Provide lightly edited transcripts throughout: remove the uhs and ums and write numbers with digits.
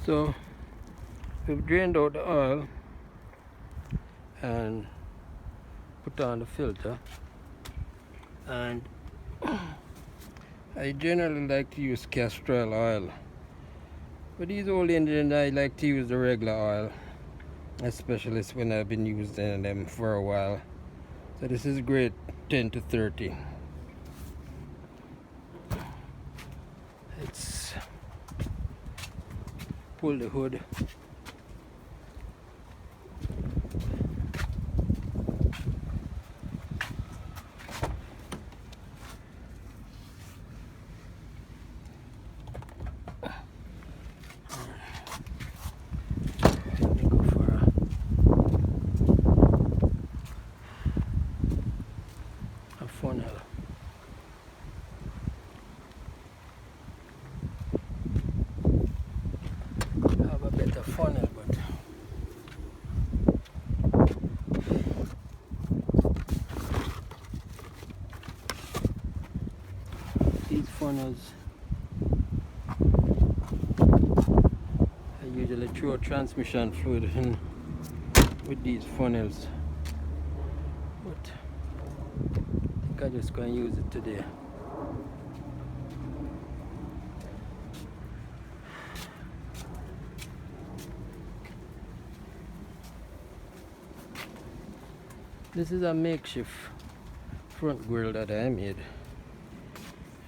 So we've drained out the oil and put on the filter, and I generally like to use castor oil. For these old engines, I like to use the regular oil, especially when I've been using them for a while. So this is grade 10 to 30. Let's pull the hood. Funnel. I have a better funnel, but these funnels, I usually throw transmission fluid in with these funnels, but I think I'm just going to use it today. This is a makeshift front grille that I made.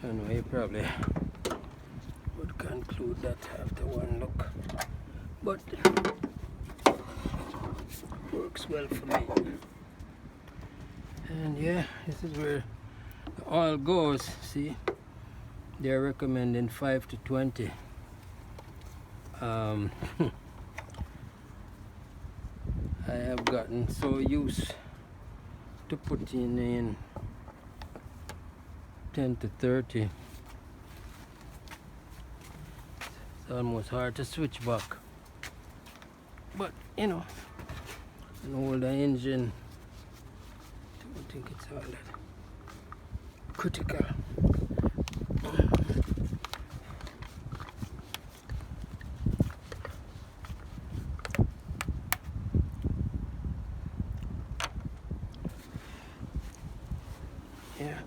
I know you probably would conclude that after one look, but works well for me. And yeah, this is where the oil goes. See, they're recommending 5 to 20. I have gotten so used to putting in 10 to 30. It's almost hard to switch back, but you know, an older engine, I don't think it's all that critical. Yeah.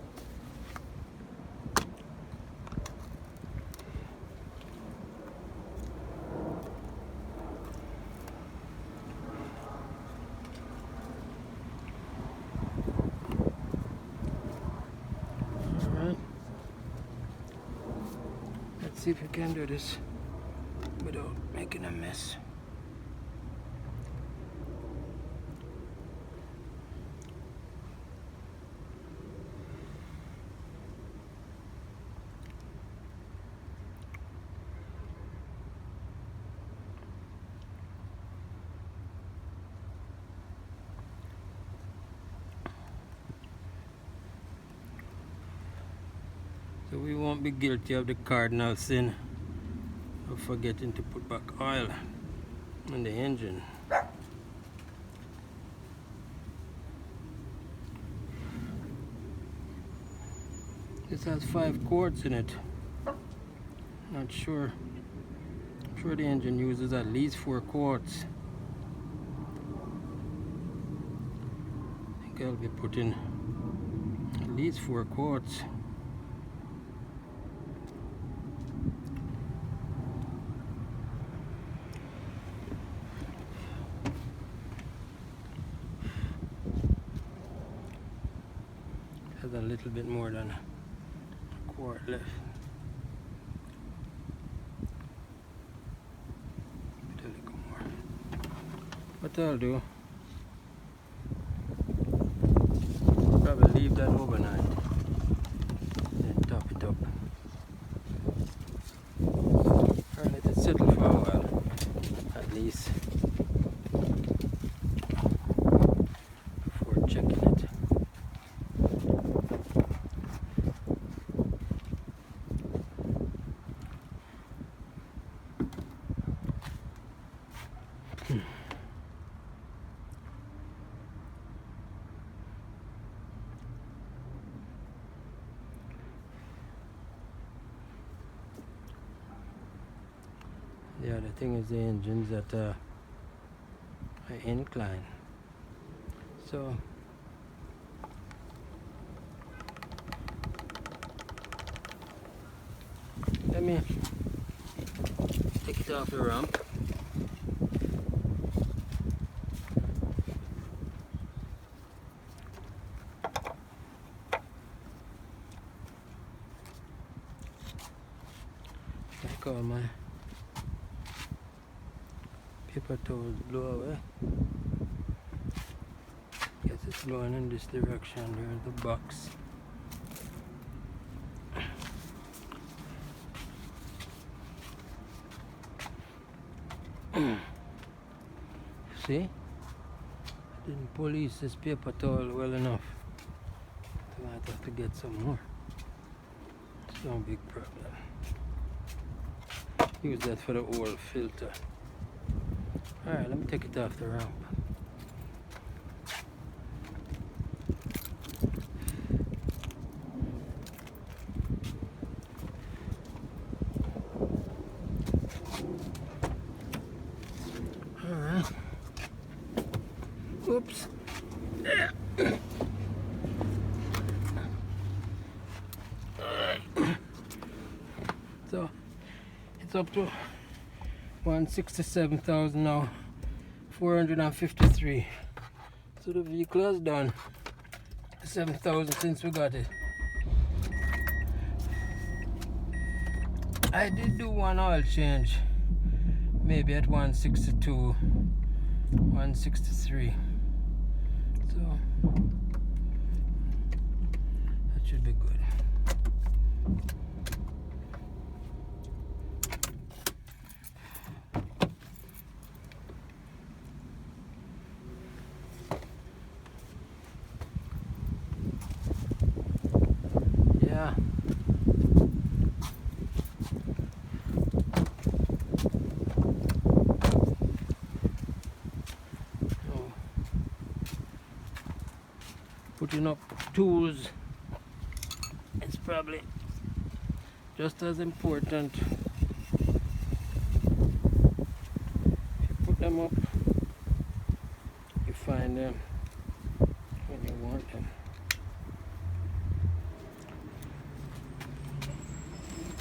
All right. Let's see if we can do this without making a mess. So we won't be guilty of the cardinal sin of forgetting to put back oil in the engine. This has 5 quarts in it. Not sure. I'm sure the engine uses at least 4 quarts. I think I'll be putting at least 4 quarts. Has a little bit more than a quart left. A little more. What I'll do, probably leave that overnight, then top it up, or let it settle for a while at least before checking it. The other thing is the engine's at an incline. So let me take it off the ramp. Take all my paper towels blow away. Guess it's blowing in this direction. There's the box. See? I didn't police this paper towel well enough. So I might have to get some more. It's no big problem. Use that for the oil filter. Alright, let me take it off the ramp. Alright. Oops. Yeah. Alright. So it's up to 167,000 now. 453. So the vehicle has done 7,000 since we got it. I did do one oil change, maybe at 162, 163. So that should be good. Yeah. So, putting up tools is probably just as important. If you put them up, you find them when you want them.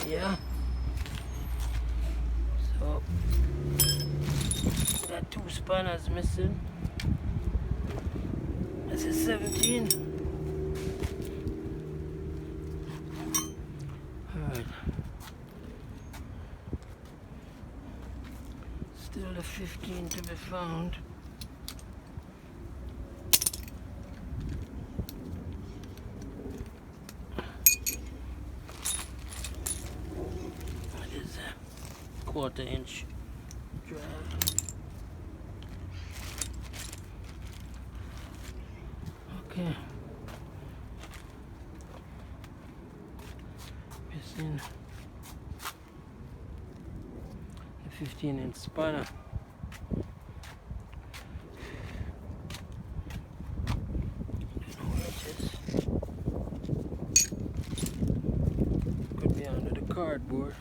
Yeah. So that 2 spanners missing. This is 17. Alright. Still a 15 to be found. Quarter-inch drive. Okay. Missing the 15-inch spanner. Don't know where it is. Could be under the cardboard.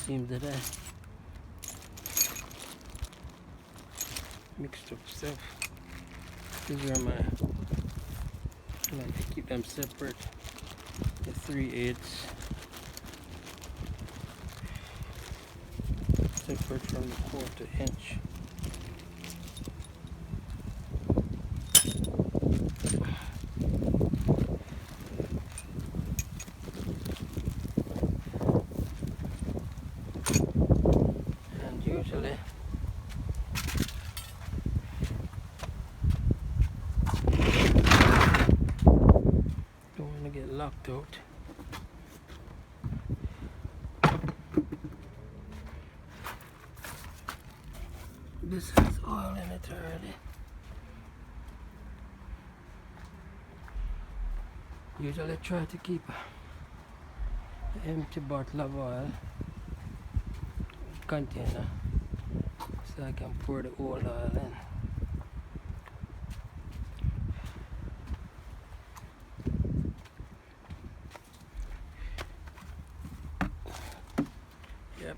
Seems that I mixed up stuff. These are my, I like to keep them separate. The 3/8 separate from the 1/4-inch. Usually don't want to get locked out. This has oil in it already. Usually try to keep an empty bottle of oil container so I can pour the old oil in. Yep.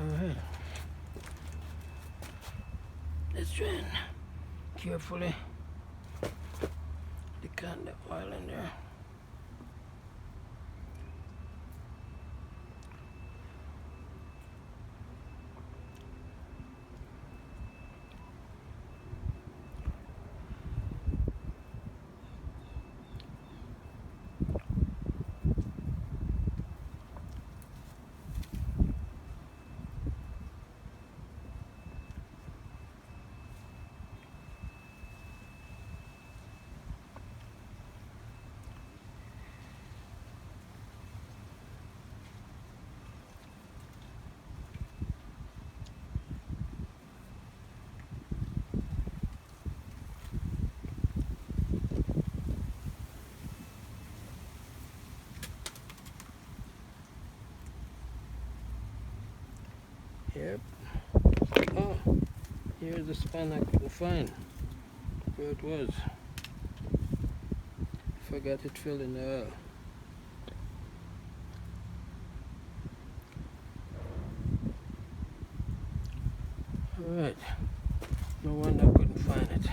Alright, let's drain carefully decant the oil in there. Yep. Oh, here's the span I couldn't find. Where it was. Forgot it filled in the oil. Alright. No wonder I couldn't find it.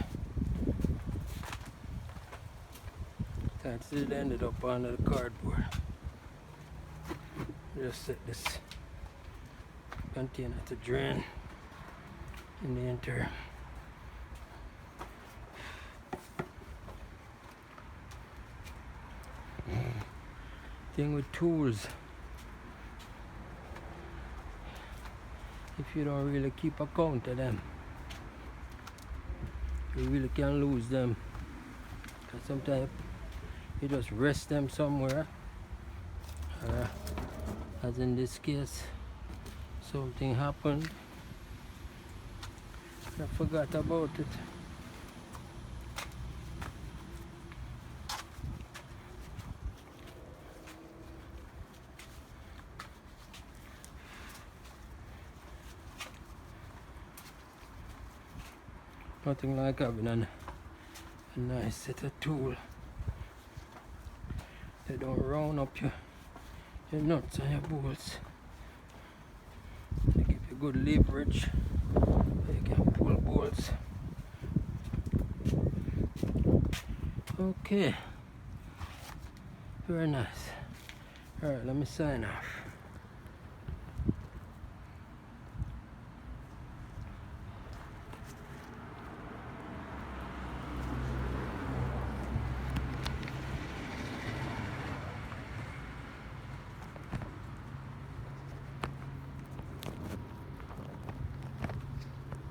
That's it, ended up under the cardboard. Just set this container to drain in the interior. Thing with tools, if you don't really keep account of them, you really can lose them. Because sometimes you just rest them somewhere, as in this case, something happened, I forgot about it. Nothing like having a nice set of tools. They don't round up your nuts and your bolts. They give you good leverage. You can pull bolts. Okay. Very nice. Alright, let me sign off.